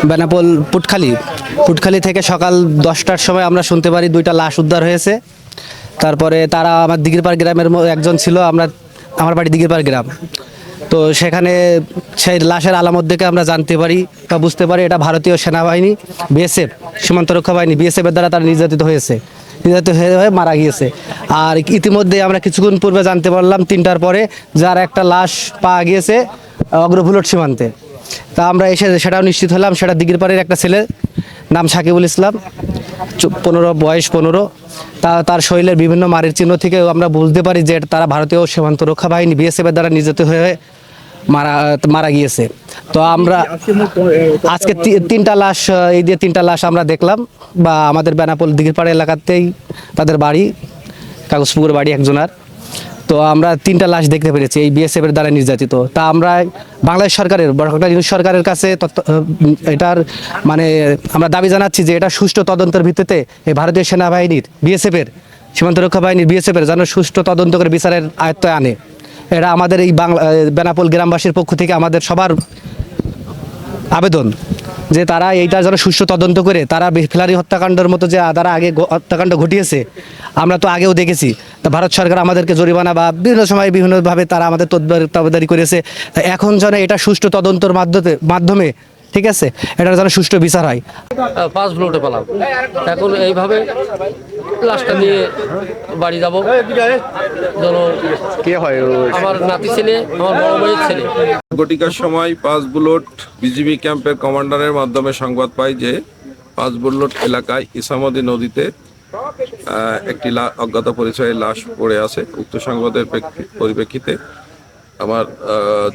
বেনাপোল পুটখালি থেকে সকাল 10টার সময় আমরা শুনতে পারি 2টা লাশ উদ্ধার হয়েছে। তারপরে তারা আমার দিঘিরপাড় গ্রামের একজন ছিল, আমার বাড়ি দিঘিরপাড় গ্রাম। তো সেখানে সেই লাশের আলামত দেখে আমরা জানতে পারি বা বুঝতে পারি এটা ভারতীয় সেনাবাহিনী, বিএসএফ, সীমান্ত রক্ষা বাহিনী, বিএসএফ এর দ্বারা তারা নির্যাতিত হয়ে মারা গিয়েছে। আর ইতিমধ্যে আমরা কিছুক্ষণ পূর্বে জানতে পারলাম 3টার পরে যার একটা লাশ পাওয়া গিয়েছে অগ্রভুলট সীমান্তে। তা আমরা এসে সেটাও নিশ্চিত হলাম, সেটা দিঘিরপাড়ের একটা ছেলে, নাম সাকিবুল ইসলাম, বয়স 15। তার শরীরের বিভিন্ন মারের চিহ্ন থেকে আমরা বুঝতে পারি যে তারা ভারতীয় সীমান্ত রক্ষা বাহিনী, বিএসএফ এর দ্বারা নির্যাতিত হয়ে মারা গিয়েছে। তো আমরা আজকে 3টা লাশ, এই দিয়ে 3টা লাশ আমরা দেখলাম, বা আমাদের বেনাপোল দিঘিরপাড় এলাকাতেই তাদের বাড়ি, কাগজপুকুর বাড়ি একজনার। তো আমরা 3টা লাশ দেখতে পেরেছি এই বিএসএফ এর দ্বারা নির্যাতিত। তা আমরা বাংলাদেশ সরকারের, ডক্টর ইউনূস সরকারের কাছে এটার মানে আমরা দাবি জানাচ্ছি যে এটা সুষ্ঠু তদন্তের ভিত্তিতে এই ভারতীয় সেনাবাহিনীর, বিএসএফ এর, সীমান্ত রক্ষা বাহিনীর, বিএসএফ এর যেন সুষ্ঠু তদন্ত করে বিচারের আয়ত্তায় আনে। এটা আমাদের এই বেনাপোল গ্রামবাসীর পক্ষ থেকে আমাদের সবার আবেদন যে তারা এইটা যেন সুষ্ঠু তদন্ত করে, তারা ফিলারি হত্যাকাণ্ডের মতো যে তারা আগে হত্যাকাণ্ড ঘটিয়েছে আমরা তো আগেও দেখেছি। তা ভারত সরকার আমাদেরকে জরিমানা বা বিভিন্ন সময় বিভিন্নভাবে তারা আমাদের তদারকি করেছে। তা এখন যেন এটা সুষ্ঠু তদন্তর মাধ্যমে, ঠিক আছে, এটার যেন সুষ্ঠু বিচার হয়। 5 ভোল্টে পেলাম, এখন এইভাবে লাশটা নিয়ে বাড়ি যাবো। কে হয় আমার নাতি ছেলে, আমার বড় ভাইয়ের ছেলে। ঘটিকার সময় 5 বুলট বিজিবি ক্যাম্পের কমান্ডারের মাধ্যমে সংবাদ পাই যে 5 বুলট এলাকায় ইসামতি নদীতে একটি অজ্ঞাত পরিচয়ের লাশ পড়ে আছে। উক্ত সংবাদের পরিপ্রেক্ষিতে আমার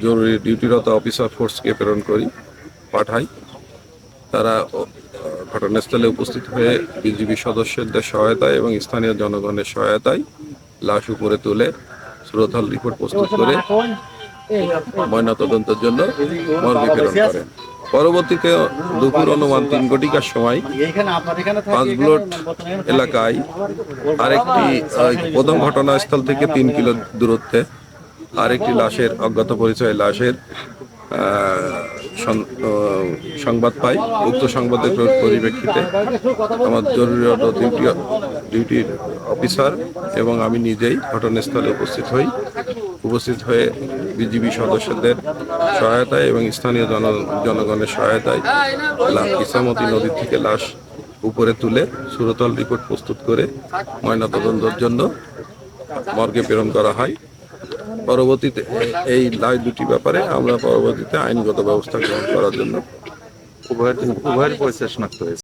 জরুরি ডিউটিরত অফিসার ফোর্সকে প্রেরণ পাঠাই। তারা ঘটনাস্থলে উপস্থিত হয়ে বিজিবি সদস্যদের সহায়তায় এবং স্থানীয় জনগণের সহায়তায় লাশ উপরে তুলে সুরতহাল রিপোর্ট প্রস্তুত করে ময়নাতদন্তের জন্য মর্গে প্রেরণ করেন। পরবর্তীতে দুপুর অনুমান 3 ঘটিকার সময় 5 বুলট এলাকায় আরেকটি প্রথম ঘটনাস্থল থেকে 3 কিলো দূরত্বে আরেকটি অজ্ঞাত পরিচয় লাশের সংবাদ পাই। উক্ত সংবাদের পরিপ্রেক্ষিতে আমার জরুরি ডিউটির অফিসার এবং আমি নিজেই ঘটনাস্থলে উপস্থিত হয়ে বিজিবি সদস্যদের সহায়তায় এবং স্থানীয় জনগণের সহায়তায় ইসামতি নদী থেকে লাশ উপরে তুলে সুরতহাল রিপোর্ট প্রস্তুত করে ময়নাতদন্তের জন্য মর্গে প্রেরণ করা হয়। পরবর্তীতে এই লাশ দুটি ব্যাপারে আমরা পরবর্তীতে আইনগত ব্যবস্থা গ্রহণ করার জন্য উভয়ের পরিচয় শনাক্ত হয়েছে।